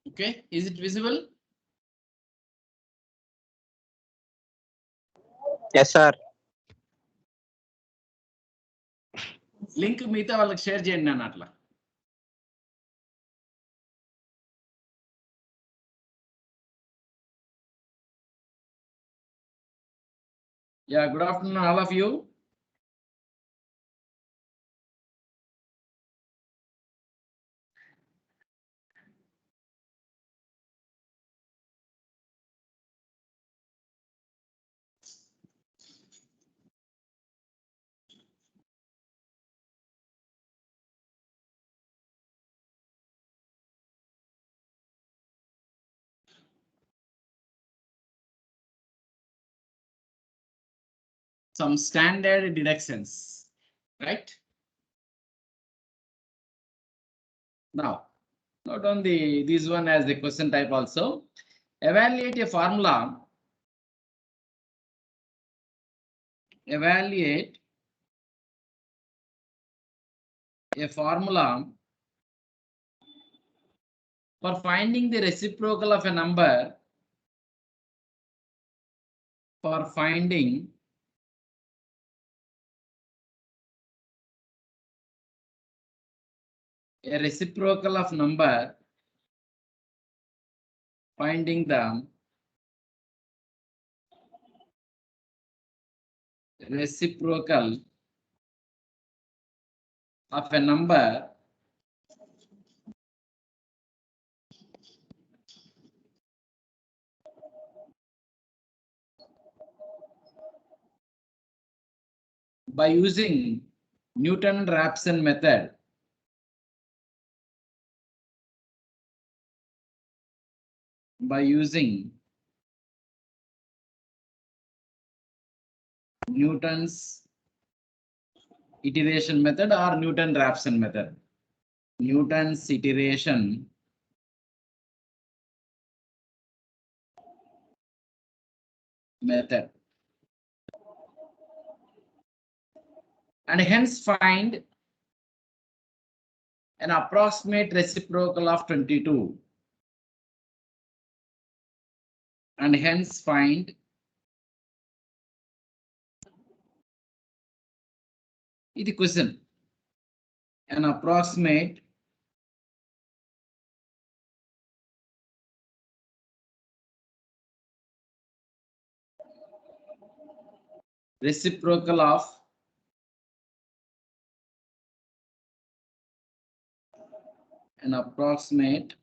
Okay, is it visible? Yes, sir. Link మిగతా వాళ్ళకి share చేయండి నేను అట్లా. Yeah, good afternoon all of you. Some standard deductions, right? Now, note on this one as the question type also. Evaluate a formula. Evaluate a formula for finding the reciprocal of a number. For finding a reciprocal of number, finding the reciprocal of a number by using Newton-Raphson method. By using Newton's iteration method or Newton-Raphson method. Newton's iteration method. And hence find an approximate reciprocal of 22. And hence find the question. An approximate reciprocal of an approximate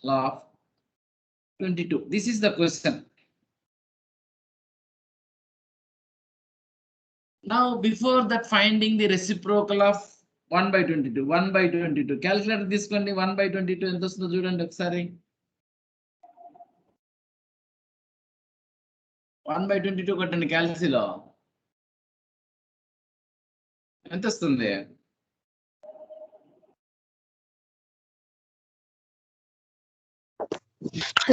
law of 22. This is the question. Now, before that, finding the reciprocal of 1 by 22. 1 by 22. Calculate this one. 1 by 22. ఎంత వస్తుందో చూడండి ఒకసారి. 1 by 22 కొట్టండి క్యాల్సిలో. ఎంత వస్తుంది?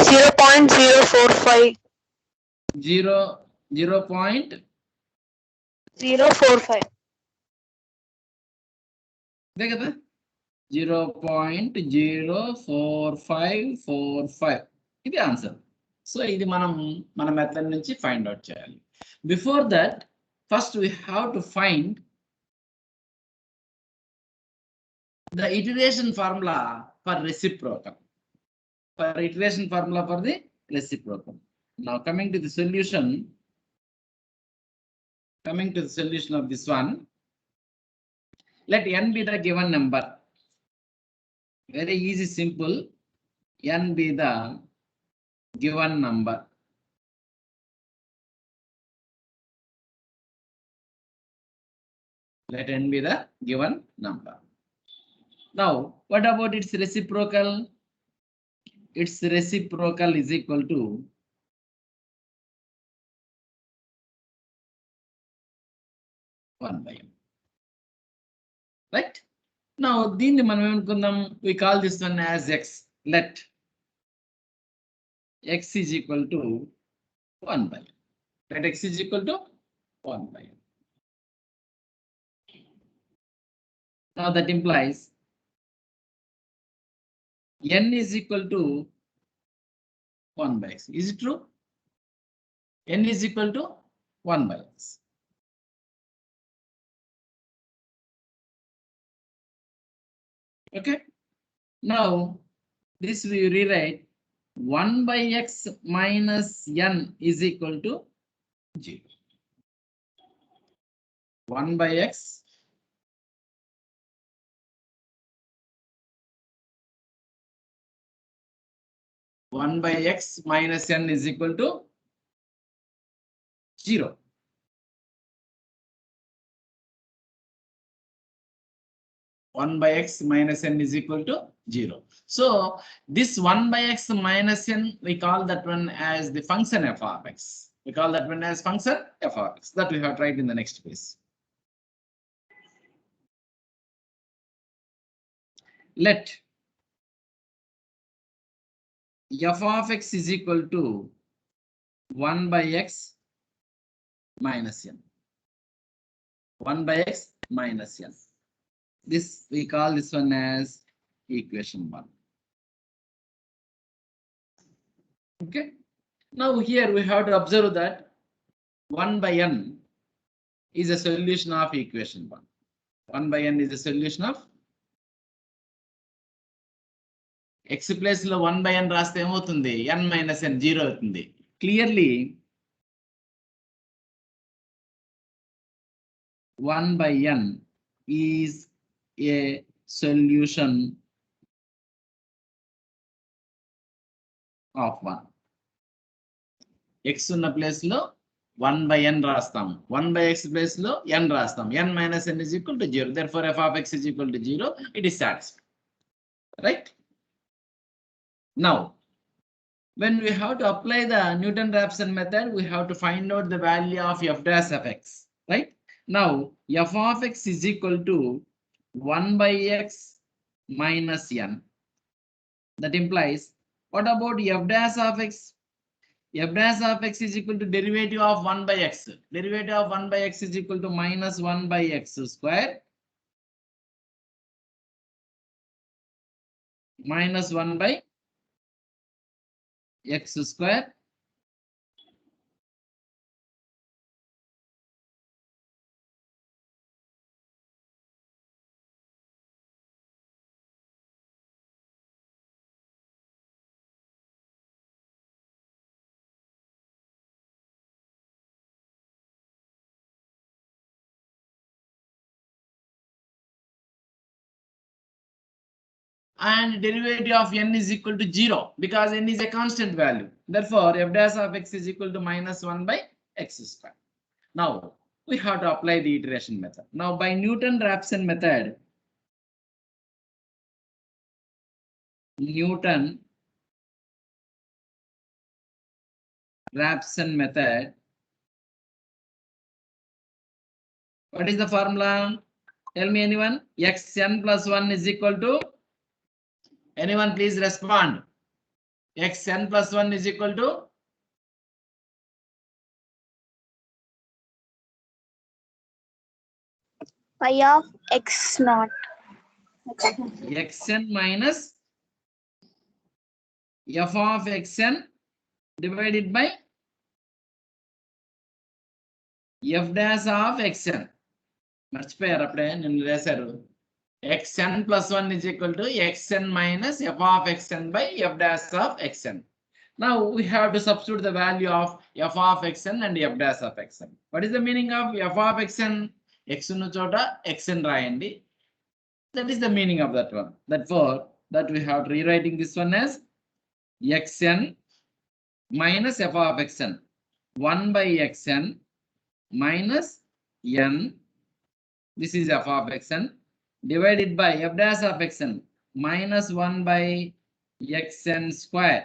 0.045. 0.045. ఇదే కదా 0.04545. ఇది ఆన్సర్. సో ఇది మనం మన మెథడ్ నుంచి ఫైండ్ అవుట్ చేయాలి. Before that first we have to find the iteration formula for reciprocal. For iteration formula for the reciprocal. Now coming to the solution. Coming to the solution of this one. Let n be the given number. Very easy, simple. N be the given number. Let n be the given number. Now, what about its reciprocal? Its reciprocal is equal to 1 by m. Right? Now, we call this one as x. Let x is equal to 1 by n. Let x is equal to 1 by n. Now that implies n is equal to 1 by x. Is it true? N is equal to 1 by x. Okay. Now this we rewrite 1 by x minus n is equal to 0. 1 by x minus n is equal to 0. One by x minus n is equal to 0. So this 1 by x minus n, we call that one as the function f of x. We call that one as function f of x. That we have tried in the next case. Let f of x is equal to 1 by x minus n. 1 by x minus n. This we call this one as equation 1. Okay. Now here we have to observe that 1 by n is a solution of equation 1. 1 by n is a solution of x place lo 1 by n raste emotundi n minus n 0 avutundi. Clearly 1 by n is a solution of 1. X ఉన్న place లో 1 by n రాస్తాం. 1 by x place లో n రాస్తాం. n minus n is equal to 0. Therefore f of x is equal to 0. It is satisfied. Right? Now, when we have to apply the Newton-Raphson method, we have to find out the value of f dash of x. Right? Now, f of x is equal to 1 by x minus n. That implies, what about f dash of x? F dash of x is equal to derivative of 1 by x. Derivative of 1 by x is equal to minus 1 by x square minus 1 by x square and derivative of n is equal to 0 because n is a constant value. Therefore, f dash of x is equal to minus 1 by x square. Now, we have to apply the iteration method. Now, by Newton-Raphson method, what is the formula? Tell me anyone. Xn plus 1 is equal to, anyone please respond. Xn plus 1 is equal to pi of x naught. xn minus f of xn divided by f dash of xn. మర్చిపోయారు అప్పుడే నిన్ను రాశారు. xn plus 1 is equal to xn minus f of xn by f dash of xn. Now we have to substitute the value of f of xn and f dash of xn. What is the meaning of f of xn? X ఉన్న చోట xn రాయండి. That is the meaning of that one. Therefore, that we have to rewriting this one as xn minus f of xn. 1 by xn minus n. This is f of xn divided by f dash of xn minus 1 by xn square.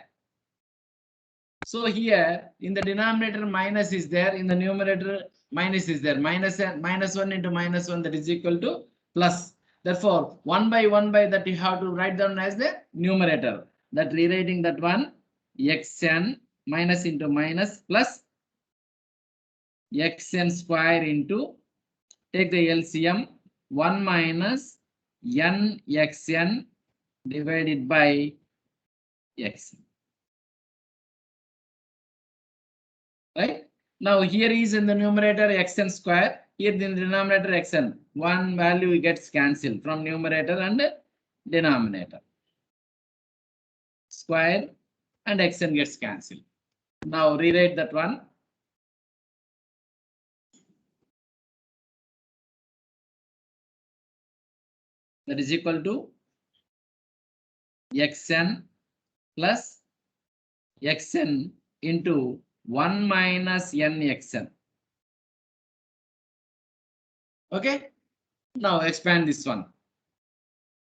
So here in the denominator minus is there, in the numerator minus is there. Minus 1 into minus 1, that is equal to plus. Therefore 1 by that you have to write down as the numerator. That rewriting that one xn minus into minus plus xn square into, take the LCM, 1 minus n xn divided by xn. Right? Now here is in the numerator xn square, here in the denominator xn. One value gets cancelled from numerator and denominator. Square and xn gets cancelled. Now rewrite that one. That is equal to xn plus xn into 1 minus n xn. Okay. Now expand this one.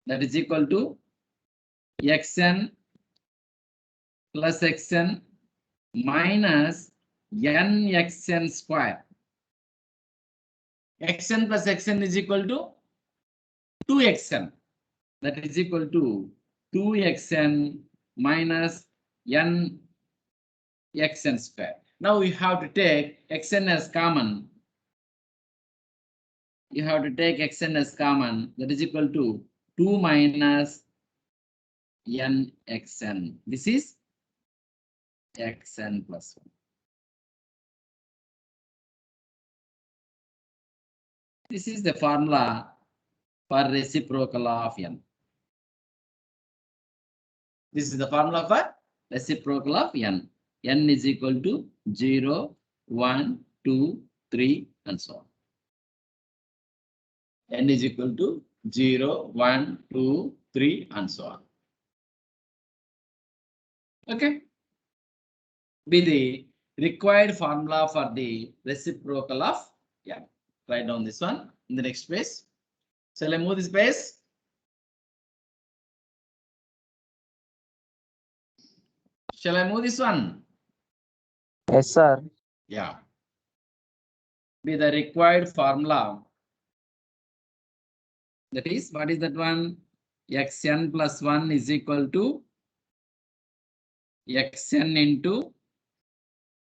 That is equal to xn plus xn minus n xn square. Xn plus xn is equal to 2xn. That is equal to 2xn minus n xn square. Now we have to take xn as common. You have to take xn as common. That is equal to 2 minus n xn. This is xn plus 1. This is the formula for reciprocal of n. This is the formula for reciprocal of n. N is equal to 0, 1, 2, 3, and so on. N is equal to 0, 1, 2, 3, and so on. Okay. Be the required formula for the reciprocal of n. Write down this one in the next page. Shall I move this page? Shall I move this one? Yes, sir. Yeah. Be the required formula. That is, what is that one? Xn plus 1 is equal to xn into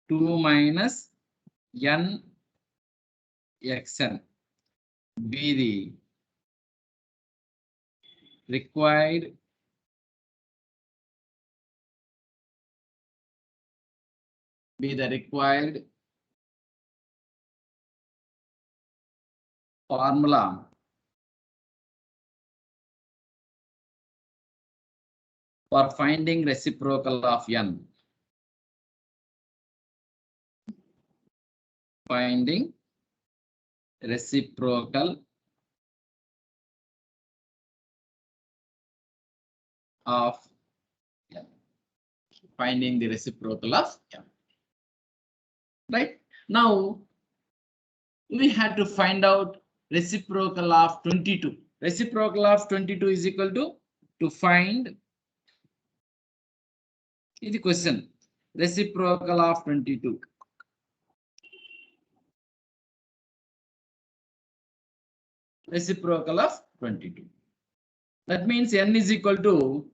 2 minus n xn. Be the required formula for finding reciprocal of n. Finding reciprocal of n. Finding the reciprocal of n. Right? Now, we had to find out reciprocal of 22. Reciprocal of 22 is equal to find. Is the question. Reciprocal of 22. Reciprocal of 22. That means n is equal to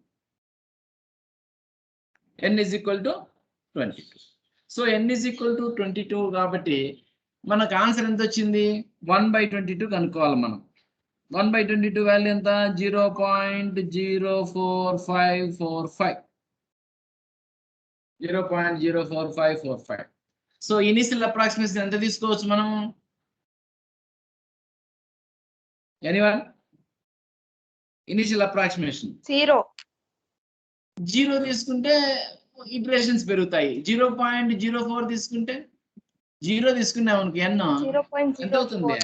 22. So n is equal to 22 కాబట్టి మనకు answer ఎంత వచ్చింది? 1/22 కనుక్కోవాలి మనం. 1/22 value ఎంత? 0.04545. 0.04545. So initial approximation ఎంత తీసుకోవచ్చు మనం? ఎనీవన్? ఇనిషియల్ అప్రాక్సిమేషన్ 0 తీసుకుంటే ఇటరేషన్స్ పెరుగుతాయి. 0.04 తీసుకుంటే 0 తీసుకున్నాం అనుకో n ఎంత అవుతుంది?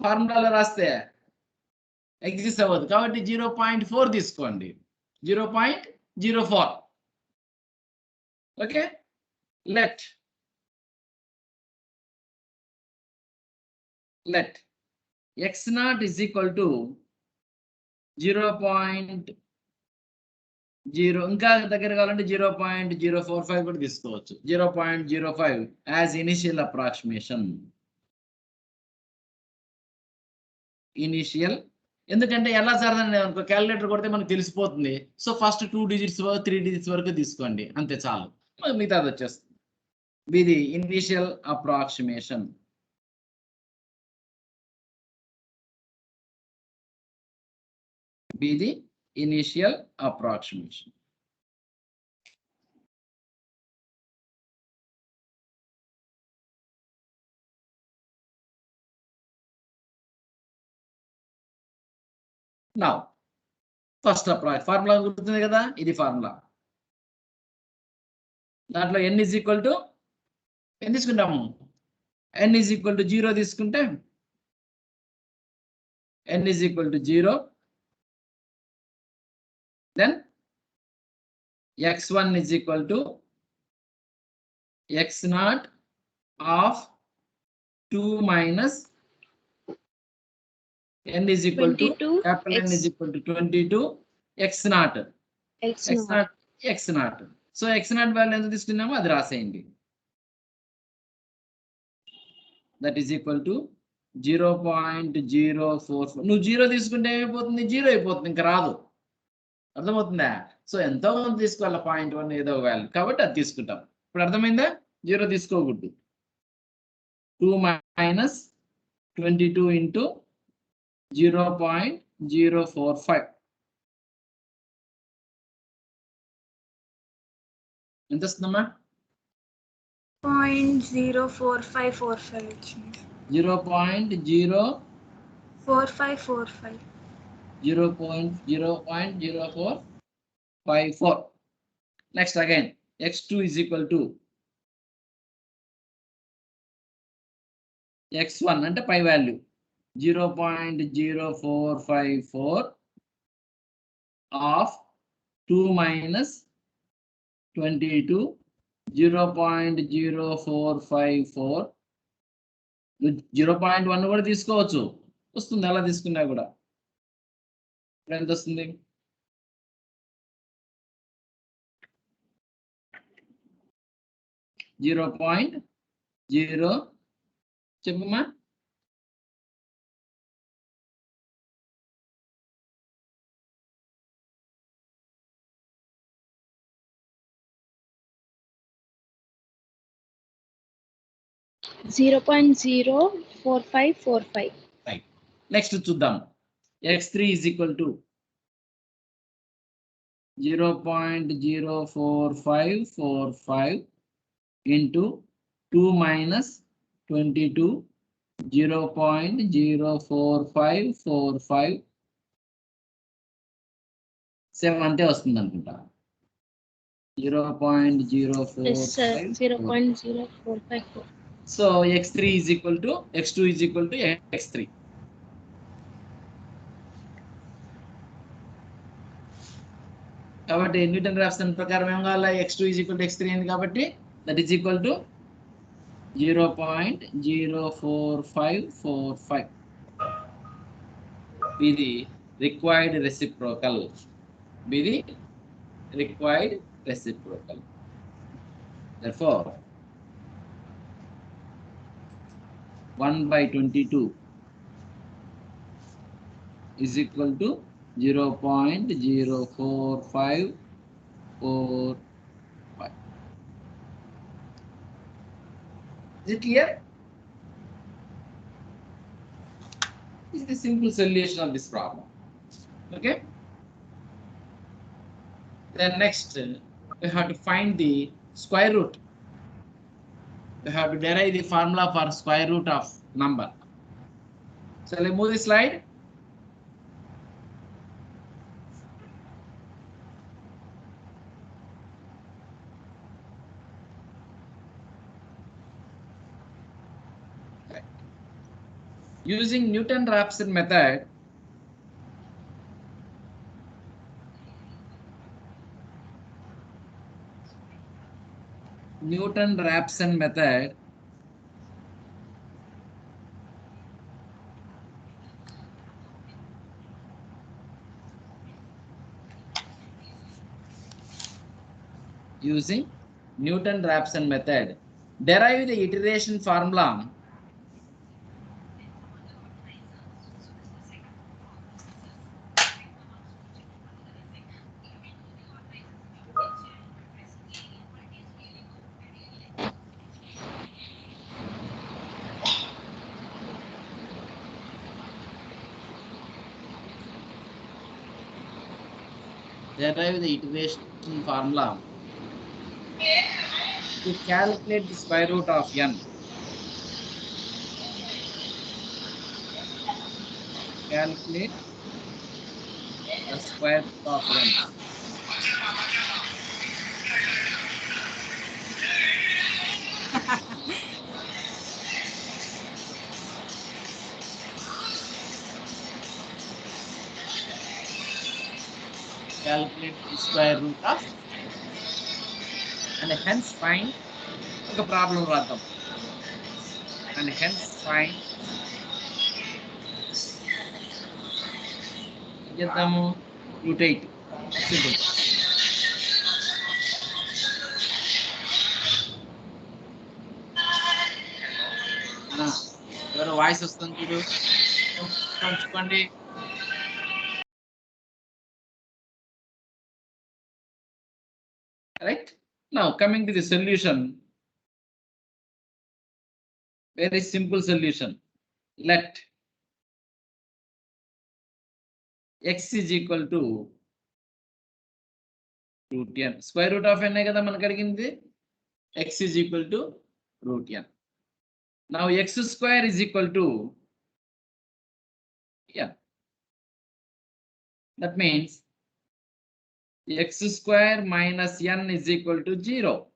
ఫార్ములాలో రాస్తే ఎగ్జిస్ట్ అవ్వదు కాబట్టి 0.4 తీసుకోండి. 0.04. Okay. let x0 is equal to 0.0. ఇంకా దగ్గర కావాలంటే 0.045 కూడా తీసుకోవచ్చు. 0.05 యాజ్ ఇనిషియల్ అప్రాక్సిమేషన్. ఇనిషియల్ ఎందుకంటే ఎలా జరగదండి అనుకో క్యాలిక్యులేటర్ కొడితే మనకు తెలిసిపోతుంది. సో ఫస్ట్ 2 digits 3 digits వరకు తీసుకోండి అంతే చాలు. మిగతాది వచ్చేస్తుంది. ఇది ఇనిషియల్ అప్రాక్సిమేషన్. ఇది ఇనిషియల్ అప్రాక్సిమేషన్. నా ఫస్ట్ ఫార్ములా గుర్తుంది కదా, ఇది ఫార్ములా. దాంట్లో n is equal to n తీసుకుంటాము, n ఈజ్ ఈక్వల్ టు 0 తీసుకుంటే n is equal to 0, then x1 is equal to x0 of 2 minus n is equal to 22 capital N is equal to 22 x0 x0. So x0 value ఎంత తీసుకున్నామో అది రాసేయండి. That is equal to 0.044. నువ్వు 0 తీసుకుంటే ఏమైపోతుంది, 0 అయిపోతుంది, ఇంకా రాదు. అర్థమవుతుందా? సో ఎంతో మంది తీసుకోవాలి 0.1 ఏదో వాల్యూ, కాబట్టి అది తీసుకుంటాం. ఇప్పుడు అర్థమైందా? 0 తీసుకోకూడదు. 2 మైనస్ 22 ఇంటూ 0.045 ఎంత వస్తుందమ్మా? 0.04545 0.045 0.0454. Next again, x2 is equal to x1 అంటే పై వాల్యూ 0.0454 ఆఫ్ 2 మైనస్ 22 0.0454. 0.1 కూడా తీసుకోవచ్చు, వస్తుంది అలా తీసుకున్నా కూడా. ఇప్పుడు ఎంత వస్తుంది? 0.0 చెప్పమ్మా. 0.04545. Right. Next చూద్దాం. x3 is equal to 0.04545 into 2 minus 22 0.04545 7 అంతే వస్తుంది అనుకుంటా. 0.0454. So x3 is equal to x2 is equal to x3. కాబట్టి న్యూటన్ రాఫ్సన్ ప్రకారం ఏం కావాలి? x2 is equal to x3 అయింది కాబట్టి that is equal to 0.04545. ఇది రిక్వైర్డ్ రెసిప్రోకల్. ఇది required reciprocal. Therefore 1/22 is equal to 0.04545. Is it clear? This is the simple solution of this problem. Okay. Then next we have to find the square root. We have to derive the formula for square root of number. So let's move the slide. Using Newton-Raphson method, derive the iteration formula derive the iteration formula to calculate the square root of n. Calculate the square root of n. Calculate the square root of and hence find the problem రాద్దాం and hence find చేద్దాము root 8 simple. ఎవరో voice వస్తుంది చూడు పంచుకోండి. Right, now coming to the solution, very simple solution. Let x is equal to root n. Square root of n kada manaki adigindi. X is equal to root n. Now x square is equal to n. That means x square minus n is equal to 0.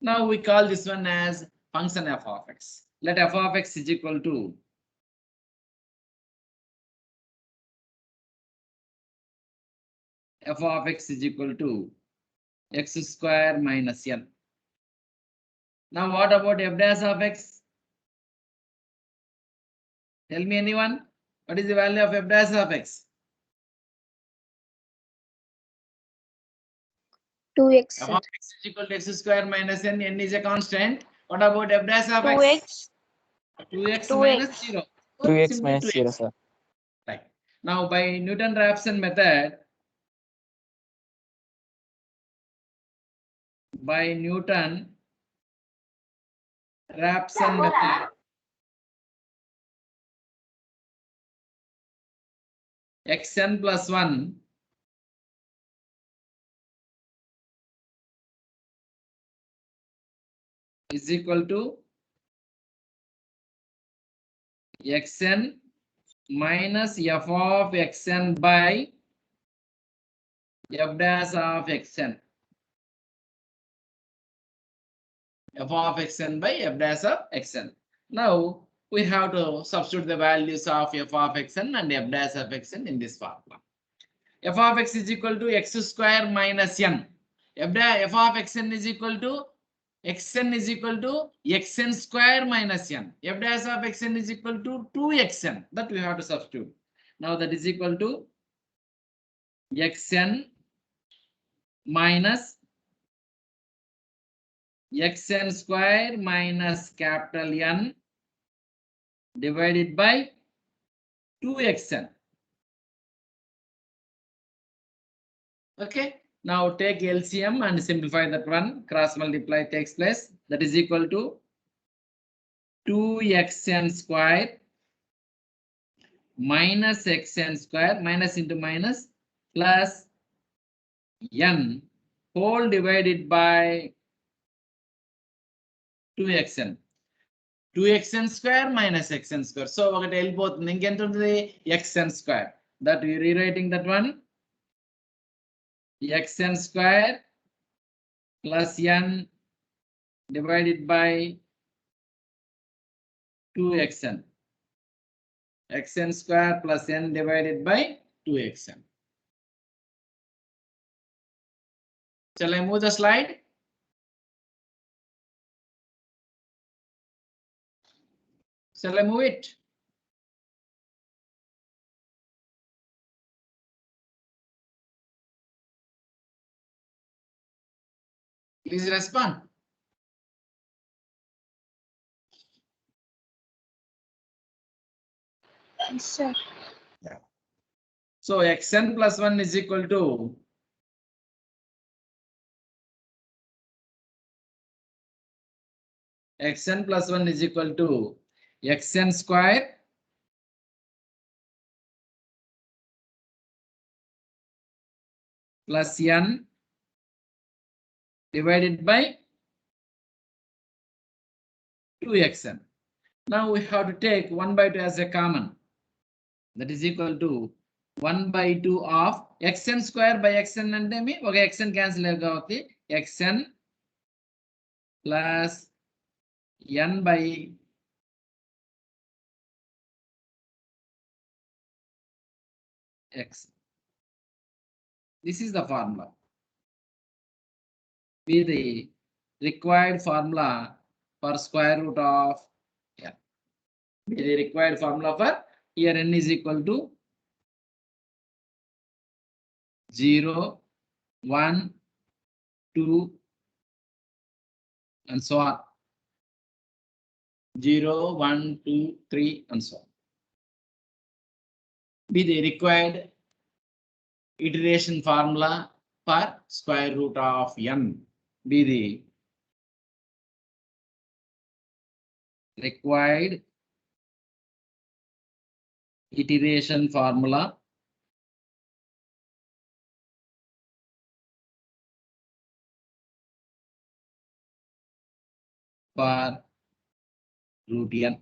Now we call this one as function f of x. Let f of x is equal to f of x is equal to x square minus n. Now what about f dash of x? Tell me anyone, what is the value of f dash of x? 2x, F sir. of x is equal to x square minus n. N is a constant. What about f dash of x? 2x. 2x 2x. minus 0. 2x Simply minus 0, 2x. sir. Right. Now by Newton-Raphson method, xn plus 1 is equal to xn minus f of xn by f dash of xn. F of xn by f dash of xn. Now we have to substitute the values of f of xn and f dash of xn in this formula. F of x is equal to x square minus n. F of xn is equal to xn is equal to xn square minus n. F dash of xn is equal to 2xn. That we have to substitute. Now that is equal to xn minus xn square minus capital N divided by 2xn. Okay, now take LCM and simplify that one. Cross multiply takes place. That is equal to 2xn square minus xn square, minus into minus, plus n whole divided by 2xn. 2xn square minus xn square. So ఒకటి వెళ్ళిపోతుంది, ఇంకెంత ఉంటుంది xn square. That we rewriting that one. Xn square plus n divided by 2xn. Xn square plus n divided by 2xn. Shall I move the slide? Shall I move it? Please respond. Yes, sir. So xn plus 1 is equal to xn plus 1 is equal to xn square plus n divided by 2xn. Now we have to take 1 by 2 as a common. That is equal to 1 by 2 of xn square by xn and okay, xn cancel xn plus n by x. This is the formula. Be the required formula for square root of n. Be the required formula for here n is equal to 0, 1, 2, and so on. 0, 1, 2, 3, and so on. Be the required iteration formula for square root of n. Be the required iteration formula for root n.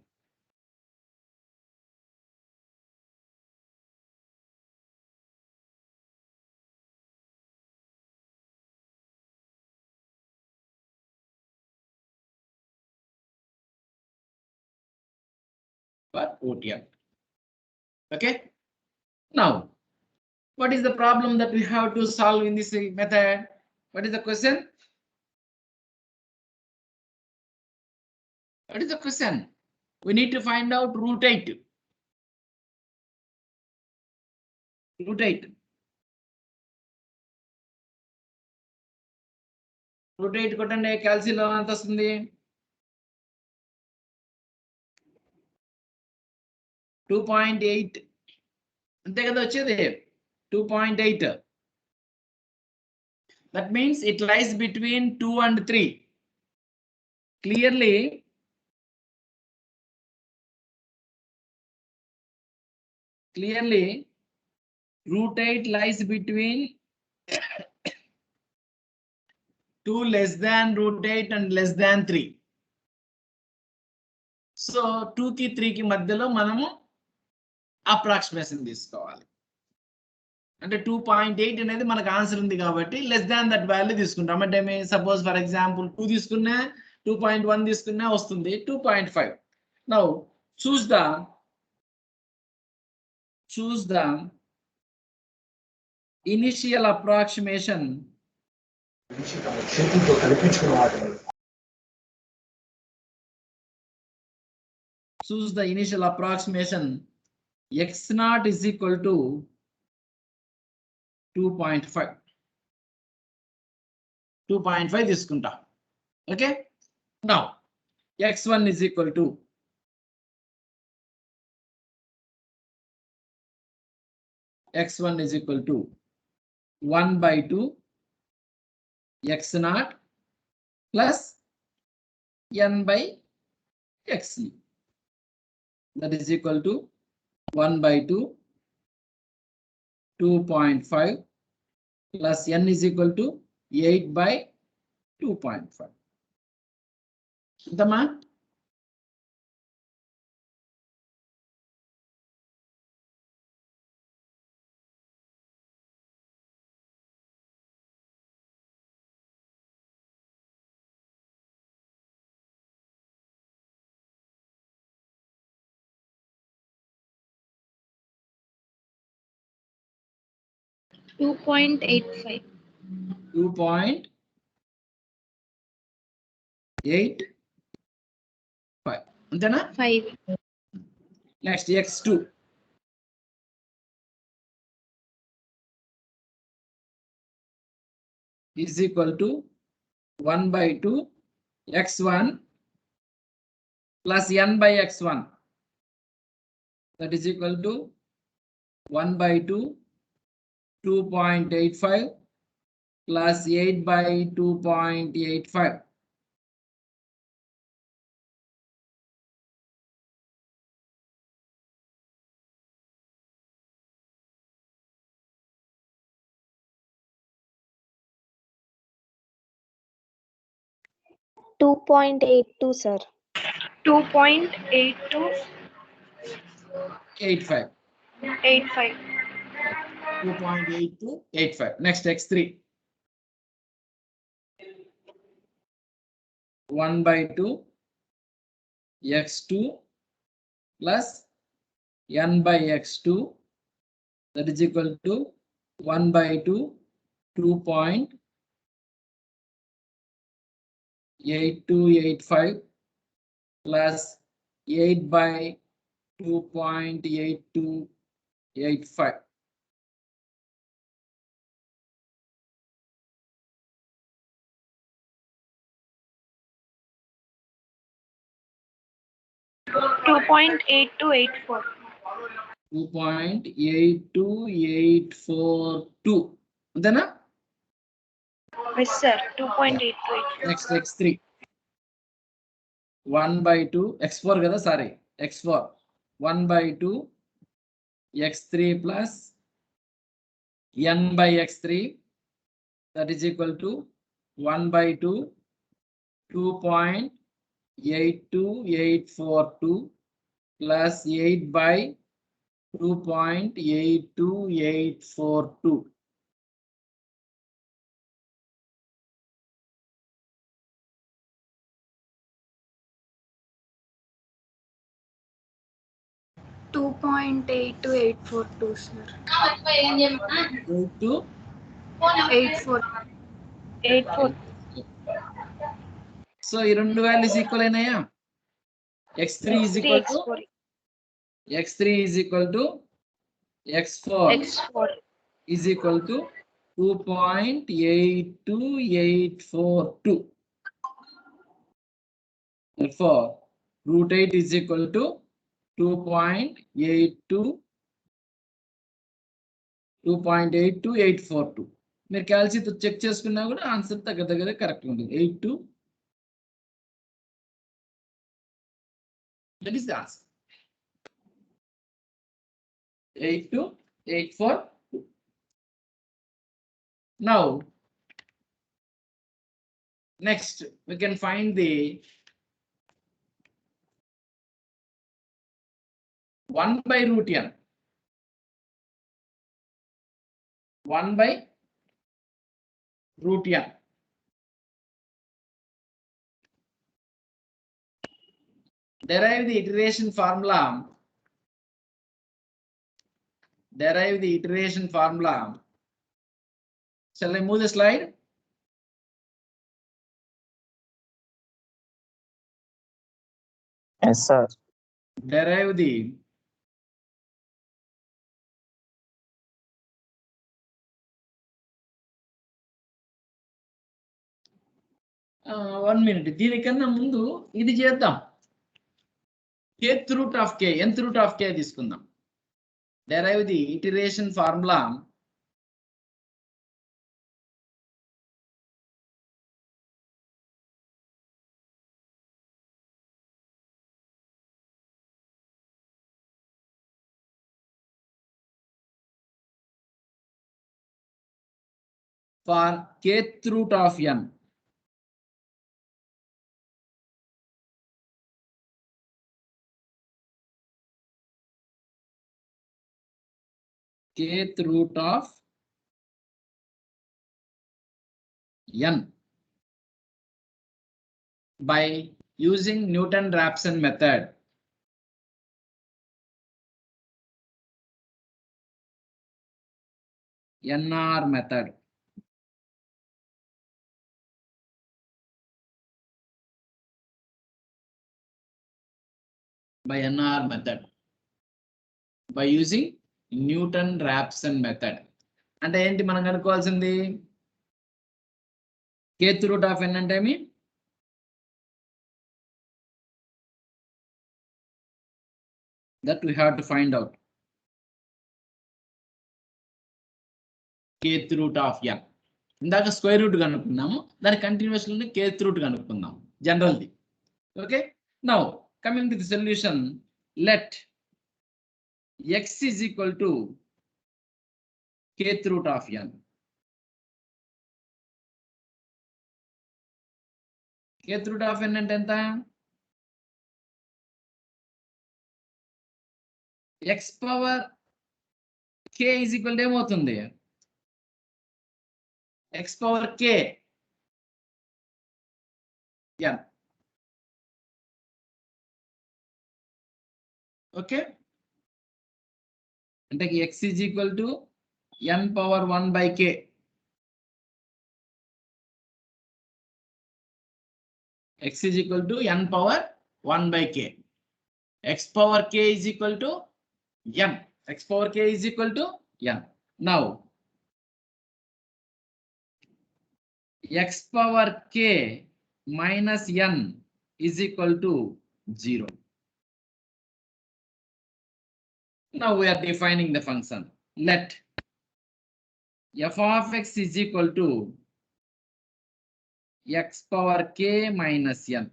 For root n. Okay. Now, what is the problem that we have to solve in this method? What is the question? What is the question? We need to find out root 8. Root 8. Root 8 కొట్టండి క్యాల్సిలో ఎంత వస్తుంది? 2.8. అంతే కదా వచ్చేది 2.8. That means it lies between 2 and 3. Clearly, root 8 lies between 2 less than root 8 and less than 3. So 2 కి 3 కి మధ్యలో మనము అప్రాక్సిమేషన్ తీసుకోవాలి. అంటే 2.8 అనేది మనకు ఆన్సర్ ఉంది కాబట్టి లెస్ దాన్ దట్ వాల్యూ తీసుకుంటాం. అంటే సపోజ్ ఫర్ ఎగ్జాంపుల్ 2 తీసుకున్నా 2.1 తీసుకున్నా వస్తుంది 2.5. Now choose the initial approximation choose the initial approximation x naught is equal to 2.5. 2.5 తీసుకుంటా. Okay. Now x1 is equal to x1 is equal to 1 by 2 x naught plus n by x. That is equal to 1 by 2 2.5 plus n is equal to 8 by 2.5. Dama? Two point 8.5. 2.85. అంతేనా? 5. Next x2. Is equal to 1 by 2 x1 plus n by x1. That is equal to 1 by 2 2.85 plus 8 by 2.85. 2.82, sir. 2.8285. 85. 2.8285. Next x3. 1/2 x2 plus n by x2, that is equal to 1/2 2.8285 plus 8/2.8285. $2.8284. 2.82842. Antenna? Yes, sir. 2.8284. Next x3. 1/2 x4 kada, sorry, x4 1/2 x3 plus n by x3, that is equal to 1/2 2.82842 plus 8/2.82842. $2.8284, sir. 82 84. So ఈ రెండు values equal అయినాయా? x3 is equal to x3 is equal to x4 is equal to 2.82842. Therefore, √8 is equal to 2.82842. మీరు క్యాల్సితో check చేసుకున్నా కూడా answer దగ్గర correct ఉంటుంది. 82. That is the answer. 8284. Now, next we can find the 1/√n. 1/√n. Derive the iteration formula. Shall I move the slide? Yes, sir. Derive the one minute. దీనికన్నా ముందు ఇది చేద్దాం. kth root of k, nth root of k తీసుకుందాం. Derive the iteration formula. For kth root of n. Kth root of n by using Newton-Raphson method. NR method. By NR method. By using Newton-Raphson method. అంటే ఏంటి మనం కనుక్కోవాల్సింది? kth root of n అంటే ఏమి? That we have to find out. kth root of n. ఇందాక square root కనుక్కున్నాము, దాని continuous లోనే kth root కనుక్కుందాం, జనరల్ది. Okay, now coming to the solution, let x is equal to kth root of n. kth root of n అంటే ఎంత? x power k is equal to ఏమవుతుంది? x power k n. Okay, అంటే x is equal to n power 1 by k. x is equal to n power 1 by k. X power k is equal to n. X power k is equal to n. Now, x power k minus n is equal to 0. Now we are defining the function. Let f of x is equal to x power k minus n.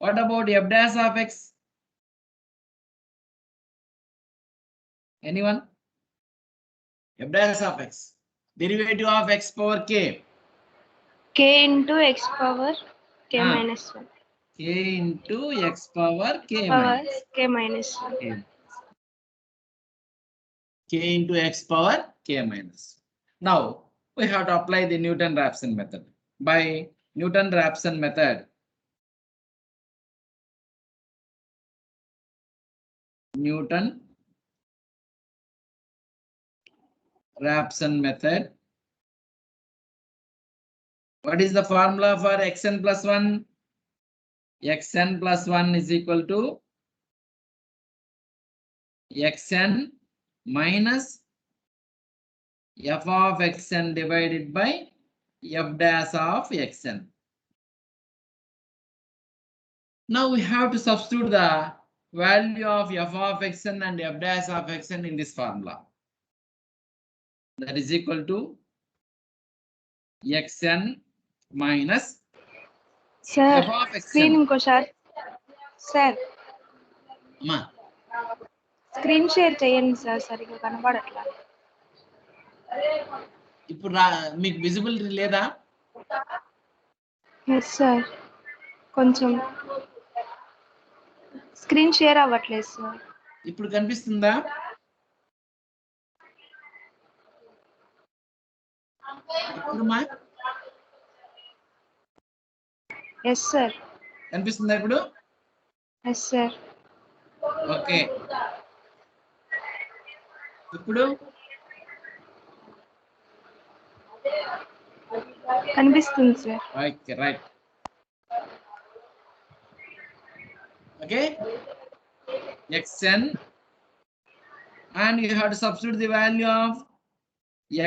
What about f dash of x? Anyone? F dash of x. Derivative of x power k. K into x power k minus 1. K into x power k Power minus k minus 1. k. K into x power k minus. Now we have to apply the Newton-Raphson method. By Newton-Raphson method, Newton-Raphson method. What is the formula for xn plus 1? Xn plus 1 is equal to xn minus f of xn divided by f dash of xn. Now we have to substitute the value of f of xn and f dash of xn in this formula. That is equal to xn minus Sir, f of screen xn. ఇంకోసారి sir Ma, screen share చేయండి sir, సరిగ్గా కనబడట్లా. ఇప్పుడు మీకు visibility లేదా? Yes sir, కొంచెం screen share అవ్వట్లేదు sir. ఇప్పుడు కనిపిస్తుందా? ఇప్పుడు మా ఎస్ సార్. కనిపిస్తుందా ఇప్పుడు? Yes sir. ఓకే, ఇప్పుడు కనిపిస్తుంది sir. Okay, right. Okay, xn and you have to substitute the value of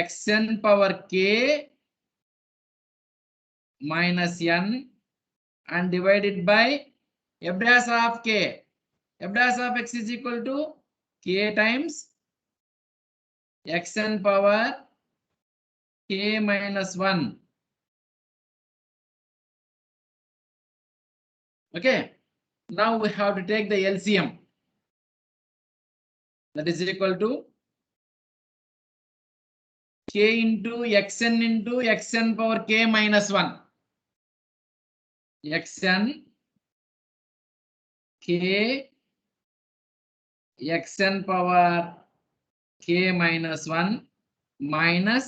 xn power k minus n and divide it by f dash of k. F dash of x is equal to k times xn power k minus 1. Okay, now we have to take the LCM. That is equal to k into xn power k minus 1. xn k xn power k minus 1 minus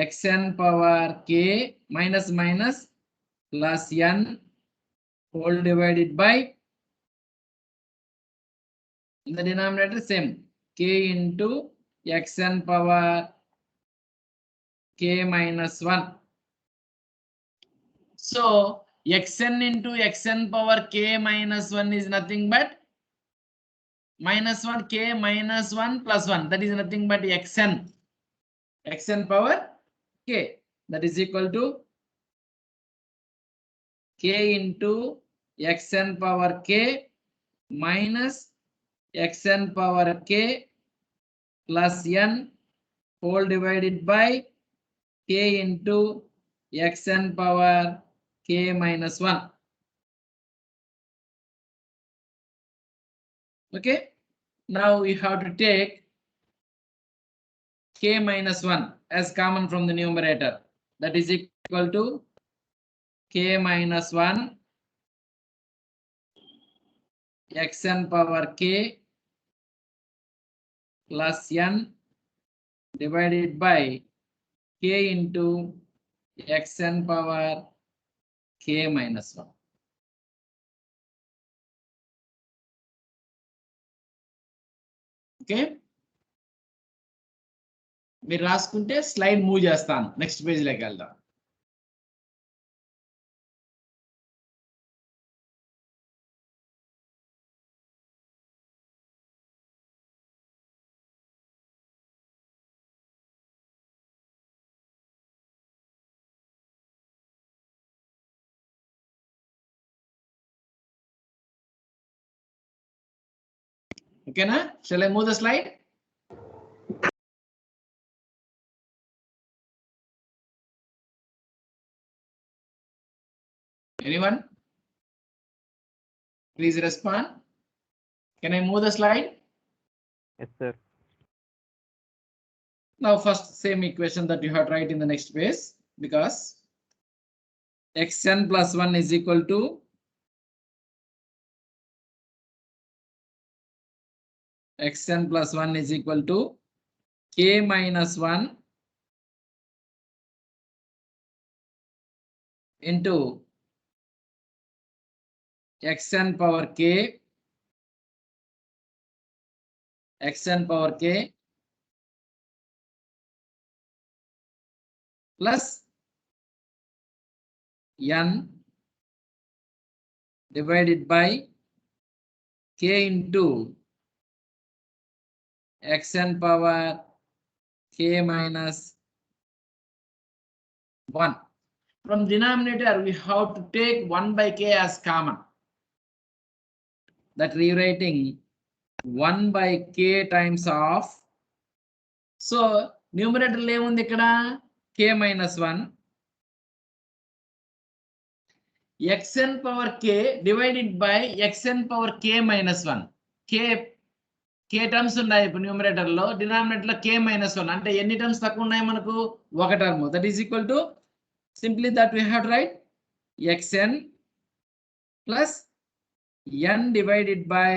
xn power k minus plus n whole divided by, in the denominator same, k into xn power k minus 1. So xn into xn power k minus 1 is nothing but minus 1 k minus 1 plus 1. That is nothing but xn power k. That is equal to k into xn power k minus xn power k plus n whole divided by k into xn power k minus 1. Okay, now we have to take k minus 1 as common from the numerator. that is equal to k minus 1 xn power k plus n divided by k into xn power k minus 1. Okay. మీరు రాసుకుంటే slide move చేస్తాను next page లోకి వెళ్దాం. ఓకేనా? Shall I move the slide? Anyone? Please respond. Can I move the slide? Yes, sir. Now first same equation that you have to write in the next page, because xn plus 1 is equal to xn plus 1 is equal to k minus 1 into xn power k plus n divided by k into xn power k minus 1. From denominator we have to take 1 by k as common. That rewriting 1 by k times of. So numerator ఏముంది ఇక్కడ k minus 1 xn power k divided by xn power k minus 1. k terms ఉన్నాయి ఇప్పుడు numerator లో, denominator లో k minus 1 అంటే ఎన్ని terms తక్కువ ఉన్నాయి మనకు? ఒక term. That is equal to simply that we have to right xn plus n divided by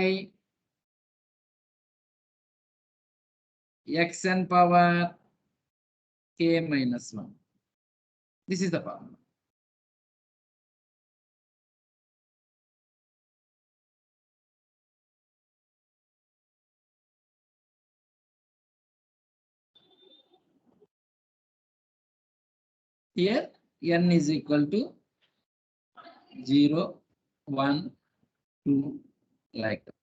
xn power k minus 1. This is the formula. Here n is equal to 0, 1, 2 like that.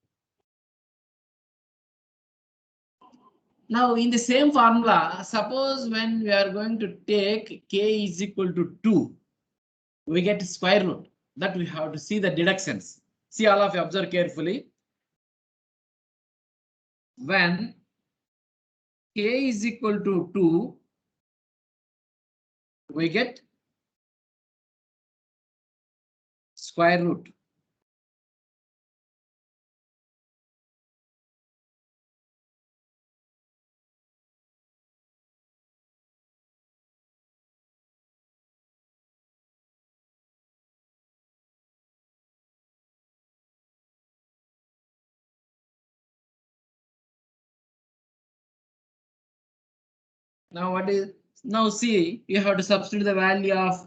Now in the same formula, suppose when we are going to take k is equal to 2, we get square root. That we have to see the deductions. See, all of you observe carefully. When k is equal to 2, we get square root. Now what is, now see, you have to substitute the value of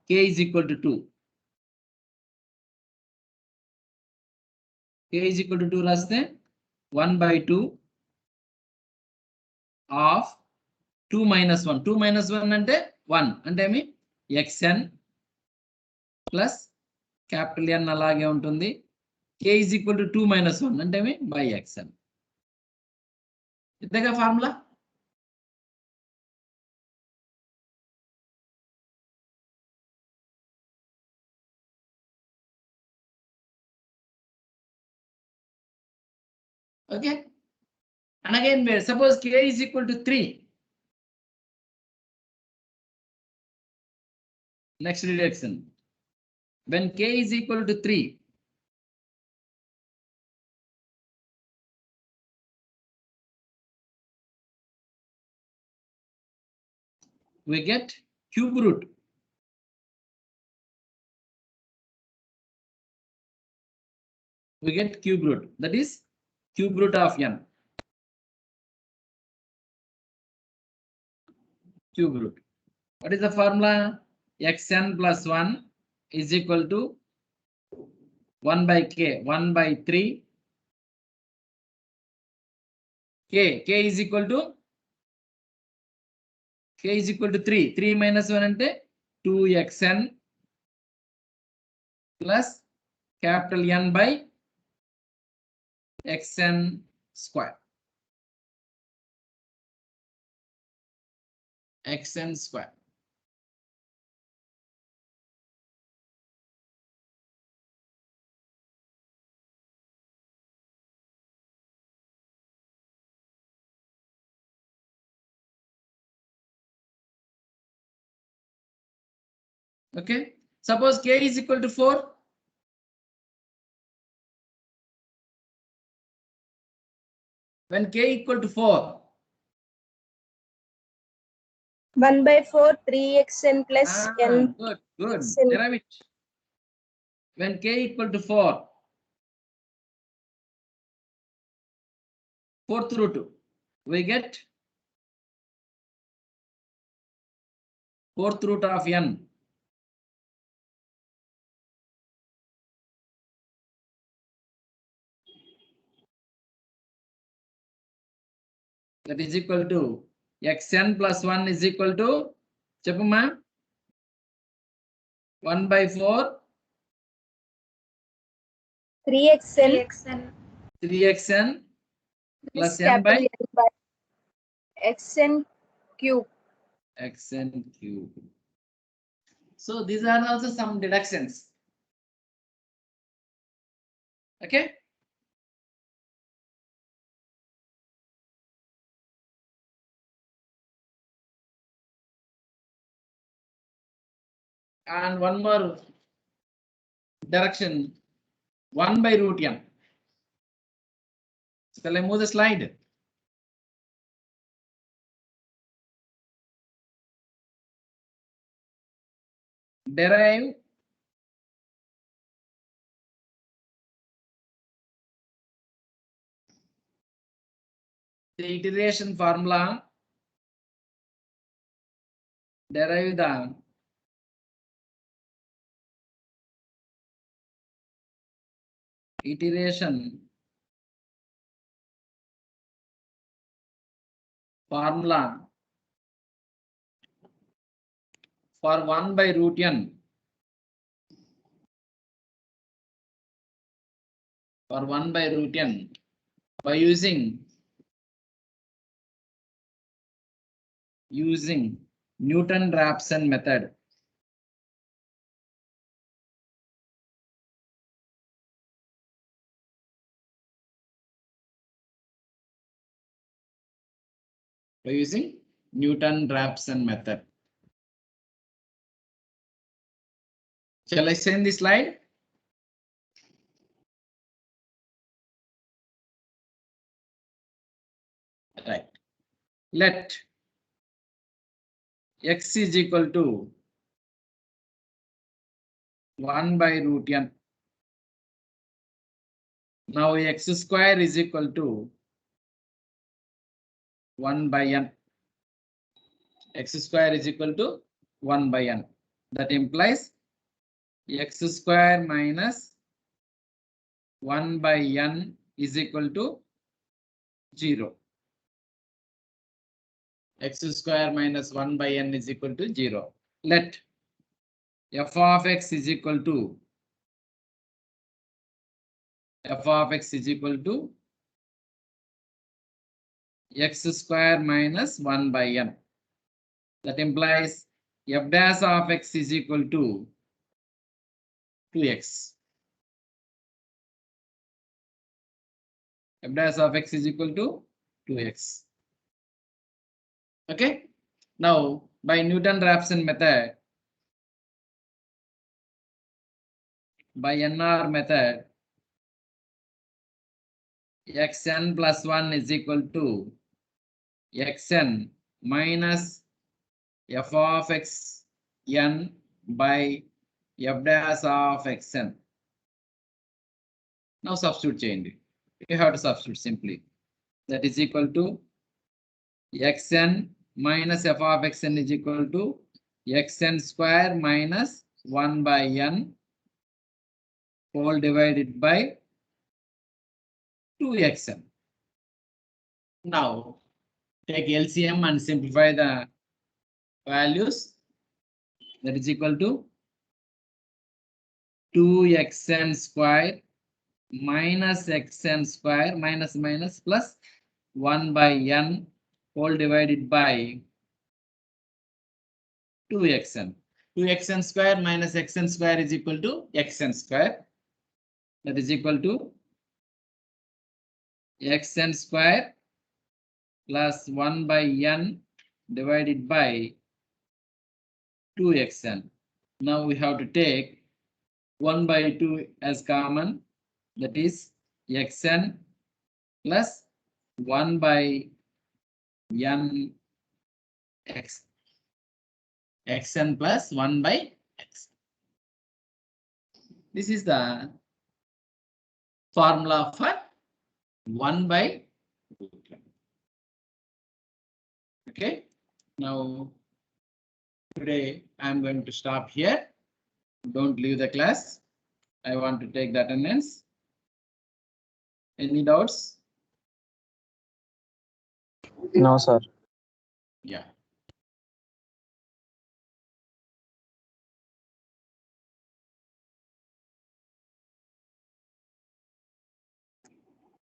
k is equal to 2. K is equal to 2 రాస్తే 1 by 2 of 2 minus 1. 2 minus 1 అంటే 1 అంటే ఏమి xn plus capital N అలాగే ఉంటుంది. K is equal to 2 minus 1 అంటే ఏమి by xn. ఇంతగా formula. Okay, and again suppose k is equal to 3. Next reduction, when k is equal to 3, we get cube root. We get cube root. That is cube root of n. Cube root. What is the formula? Xn plus 1 is equal to 1 by k, 1 by 3. K is equal to 3. 3 minus 1 ante 2xn plus capital N by xn square. Xn square. Okay. Suppose k is equal to 4. When k equal to 4. 1 by 4, 3xn plus n. Good. xn. Derive it. When k equal to 4. Fourth root. We get fourth root of n. That is equal to xn plus 1 is equal to Chepuma 1 by 4 3xn 3xn plus plus n by capital N by xn cube. xn cube. So these are also some deductions. Okay. And one more direction, 1 by root n. Shall I move the slide? Derive the iteration formula. Derive the iteration formula for 1 by root n. For 1 by root n by using Newton-Raphson method. By using Newton-Raphson method. Shall I send the slide? Right. Let x is equal to 1 by root n. Now x square is equal to 1 by n. X square is equal to 1 by n. That implies x square minus 1 by n is equal to 0. X square minus 1 by n is equal to 0. Let f of x is equal to x square minus 1 by n. That implies f dash of x is equal to 2x. F dash of x is equal to 2x. Okay. Now by Newton-Raphson method, by NR method, xn plus 1 is equal to xn minus f of x n by f dash of xn. Now substitute change. You have to substitute simply. That is equal to xn minus f of xn is equal to xn square minus 1 by n whole divided by 2xn. Now take LCM and simplify the values. That is equal to 2xn square minus xn square minus minus plus 1 by n whole divided by 2xn. 2xn square minus xn square is equal to xn square. That is equal to xn square plus 1 by n divided by 2xn. Now we have to take 1 by 2 as common. That is xn plus 1 by n x. xn plus 1 by x. This is the formula for 1 by root. Okay. Now today I am going to stop here. Don't leave the class. I want to take the attendance. Any doubts? No, sir. Yeah.